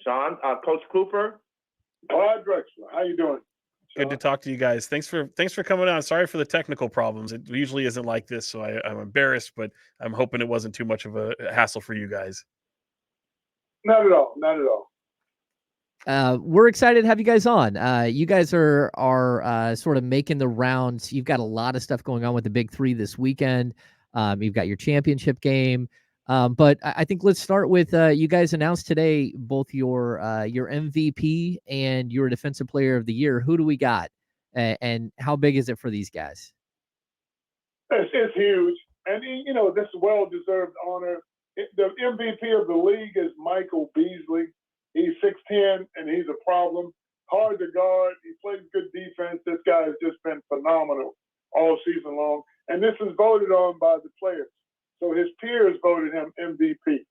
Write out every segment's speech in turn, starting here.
Sean, Coach Cooper. Clyde Drexler, how you doing? Good to talk to you guys. Thanks for coming on. Sorry for the technical problems. It usually isn't like this, so I'm embarrassed, but I'm hoping it wasn't too much of a hassle for you guys. Not at all. Not at all. We're excited to have you guys on. You guys are sort of making the rounds. You've got a lot of stuff going on with the Big Three this weekend. You've got your championship game. But I think let's start with you guys announced today both your MVP and your Defensive Player of the Year. Who do we got, and how big is it for these guys? It's huge, and this is well-deserved honor. The MVP of the league is Michael Beasley. He's 6'10", and he's a problem. Hard to guard. He plays good defense. This guy has just been phenomenal all season long, and this is voted on by the players. So his peers voted him MVP.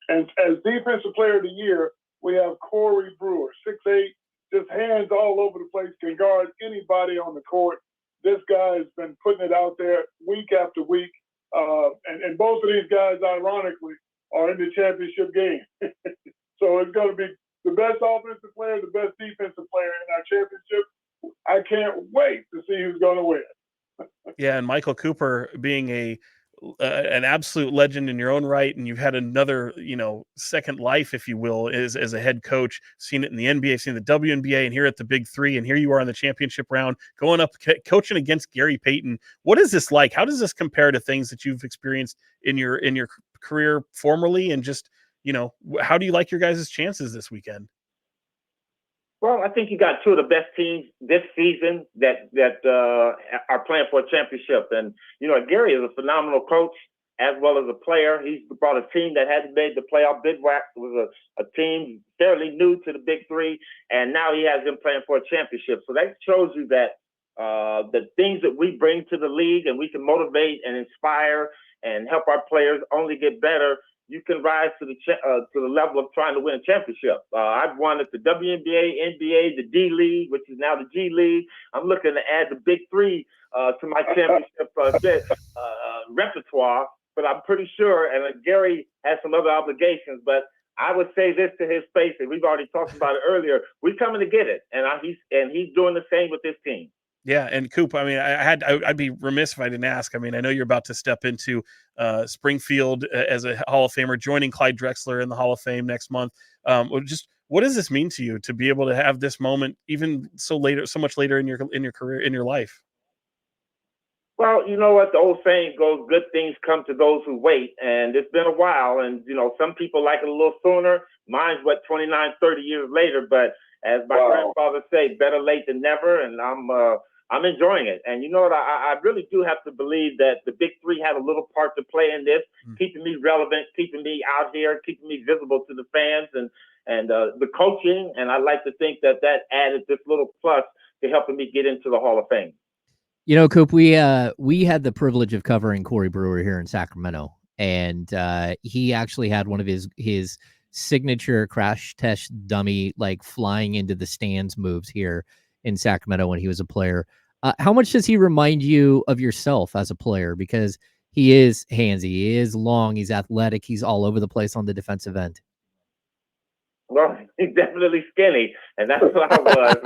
And as Defensive Player of the Year, we have Corey Brewer, 6'8", just hands all over the place, can guard anybody on the court. This guy has been putting it out there week after week. And both of these guys, ironically, are in the championship game. So it's going to be the best offensive player, the best defensive player in our championship. I can't wait to see who's going to win. Yeah, and Michael Cooper being an absolute legend in your own right, and you've had another, second life, if you will, as a head coach. Seen it in the NBA, seen the WNBA, and here at the Big Three, and here you are in the championship round, going up coaching against Gary Payton. What is this like? How does this compare to things that you've experienced in your career formerly, and just how do you like your guys' chances this weekend? Well, I think you got two of the best teams this season that are playing for a championship. And, Gary is a phenomenal coach as well as a player. He's brought a team that hadn't made the playoff. Bidwack was a team fairly new to the Big Three, and now he has them playing for a championship. So that shows you that the things that we bring to the league, and we can motivate and inspire and help our players only get better. You can rise to the level of trying to win a championship. I've won at the WNBA, NBA, the D League, which is now the G League. I'm looking to add the Big Three to my championship repertoire. But I'm pretty sure, and Gary has some other obligations, but I would say this to his face, and we've already talked about it earlier. We're coming to get it, and he's doing the same with this team. Yeah, and Coop, I mean, I'd be remiss if I didn't ask. I mean, I know you're about to step into Springfield as a Hall of Famer, joining Clyde Drexler in the Hall of Fame next month. Just what does this mean to you to be able to have this moment, even so much later in your career, in your life? Well, you know what the old saying goes: good things come to those who wait. And it's been a while, and some people like it a little sooner. Mine's 29, 30 years later, but as my grandfather said, better late than never. And I'm enjoying it. And you know what? I really do have to believe that the Big Three had a little part to play in this, keeping me relevant, keeping me out here, keeping me visible to the fans and the coaching. And I like to think that added this little plus to helping me get into the Hall of Fame. Coop, we had the privilege of covering Corey Brewer here in Sacramento, and he actually had one of his signature crash test dummy, like flying into the stands moves here in Sacramento when he was a player. How much does he remind you of yourself as a player? Because he is handsy, he is long, he's athletic, he's all over the place on the defensive end. Well, he's definitely skinny, and that's what I was.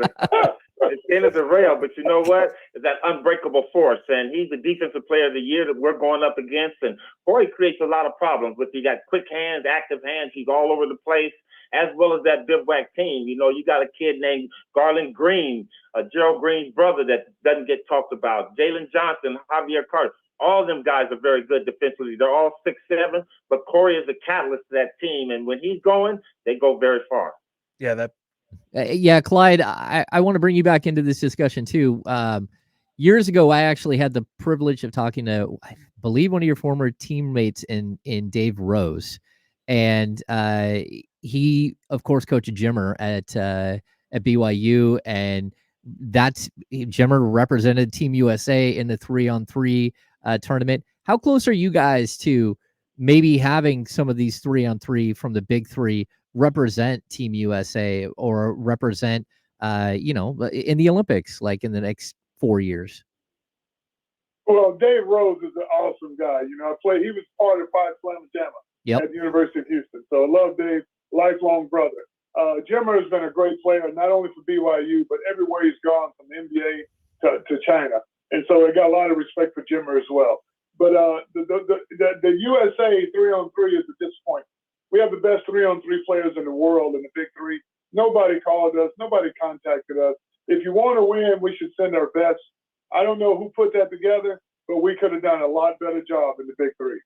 As thin as a rail, but you know what? It's that unbreakable force, and he's the Defensive Player of the Year that we're going up against. And Corey creates a lot of problems, but he got quick hands, active hands. He's all over the place, as well as that Bivouac team. You got a kid named Garland Green, Gerald Green's brother that doesn't get talked about. Jalen Johnson, Javier Carter. All of them guys are very good defensively. They're all 6'7", but Corey is the catalyst to that team, and when he's going, they go very far. Yeah, Clyde, I want to bring you back into this discussion too. Years ago, I actually had the privilege of talking to, I believe, one of your former teammates in Dave Rose, and he, of course, coached Jimmer at BYU, and that's Jimmer represented Team USA in the 3-on-3 tournament. How close are you guys to maybe having some of these 3-on-3 from the Big Three represent Team USA or represent, in the Olympics, like in the next 4 years? Well, Dave Rose is an awesome guy. He was part of Phi Slamma Jamma at the University of Houston. So I love Dave, lifelong brother. Jimmer has been a great player, not only for BYU, but everywhere he's gone from the NBA to China. And so I got a lot of respect for Jimmer as well. But the USA 3-on-3 is a disappointment. We have the best 3-on-3 players in the world in the Big Three. Nobody called us. Nobody contacted us. If you want to win, we should send our best. I don't know who put that together, but we could have done a lot better job in the Big Three.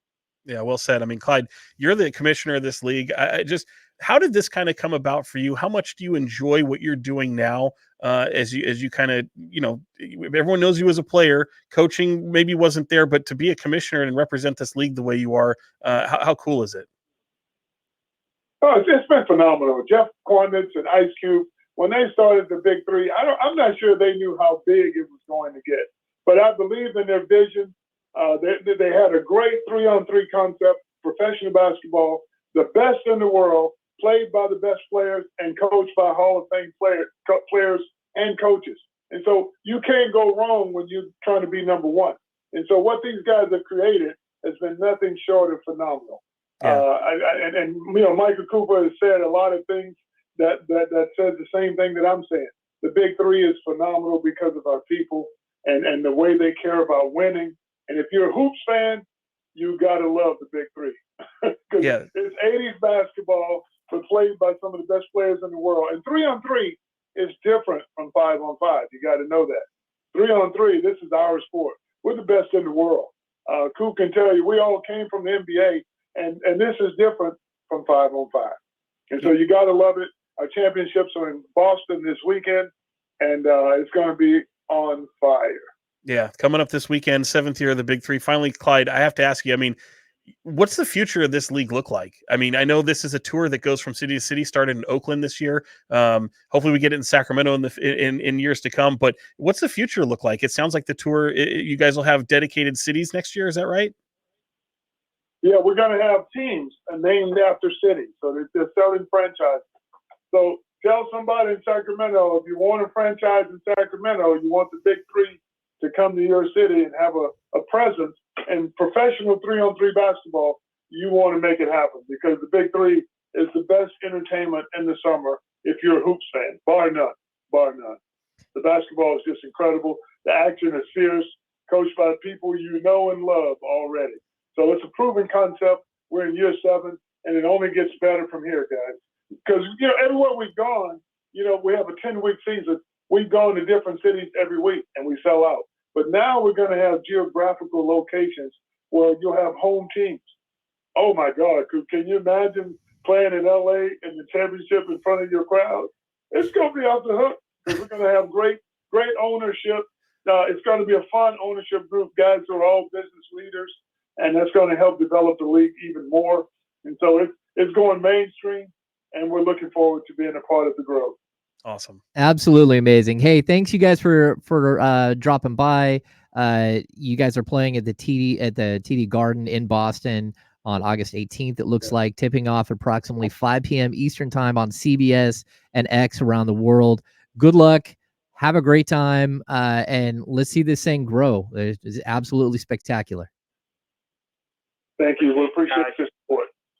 Yeah, well said. I mean, Clyde, you're the commissioner of this league. How did this kind of come about for you? How much do you enjoy what you're doing now? As you kind of, everyone knows you as a player. Coaching maybe wasn't there, but to be a commissioner and represent this league the way you are, how cool is it? Oh, it's been phenomenal. Jeff Cornitz and Ice Cube, when they started the Big Three, I'm not sure they knew how big it was going to get, but I believe in their vision. They had a great 3-on-3 concept, professional basketball, the best in the world, played by the best players and coached by Hall of Fame players and coaches. And so you can't go wrong when you're trying to be number one. And so what these guys have created has been nothing short of phenomenal. Yeah. Michael Cooper has said a lot of things that says the same thing that I'm saying. The Big Three is phenomenal because of our people and the way they care about winning. And if you're a hoops fan, you got to love the Big Three. Yeah. It's 80s basketball, but played by some of the best players in the world. And 3-on-3 is different from 5-on-5. You got to know that. 3-on-3, this is our sport. We're the best in the world. Coop can tell you, we all came from the NBA, and this is different from 5-on-5. And so you got to love it. Our championships are in Boston this weekend, and it's going to be on fire. Yeah, coming up this weekend, 7th year of the Big Three. Finally, Clyde, I have to ask you, I mean, what's the future of this league look like? I mean, I know this is a tour that goes from city to city, started in Oakland this year. Hopefully we get it in Sacramento in years to come. But what's the future look like? It sounds like the tour, you guys will have dedicated cities next year. Is that right? Yeah, we're going to have teams named after cities. So they're selling franchises. So tell somebody in Sacramento, if you want a franchise in Sacramento, you want the Big Three to come to your city and have a presence in professional 3-on-3 basketball, you want to make it happen because the Big Three is the best entertainment in the summer if you're a hoops fan, bar none, bar none. The basketball is just incredible. The action is fierce, coached by people you know and love already. So it's a proven concept. We're in year 7, and it only gets better from here, guys. Because, everywhere we've gone, we have a 10-week season. We've gone to different cities every week, and we sell out. But now we're going to have geographical locations where you'll have home teams. Oh, my God. Can you imagine playing in L.A. in the championship in front of your crowd? It's going to be off the hook because we're going to have great ownership. It's going to be a fun ownership group, guys who are all business leaders, and that's going to help develop the league even more. And so it's going mainstream, and we're looking forward to being a part of the growth. Awesome. Absolutely amazing. Hey, thanks you guys for dropping by. You guys are playing at the TD Garden in Boston on August 18th. It looks like tipping off approximately 5 p.m. Eastern time on CBS and X around the world. Good luck. Have a great time. And let's see this thing grow. It's absolutely spectacular. Thank you. We appreciate your support.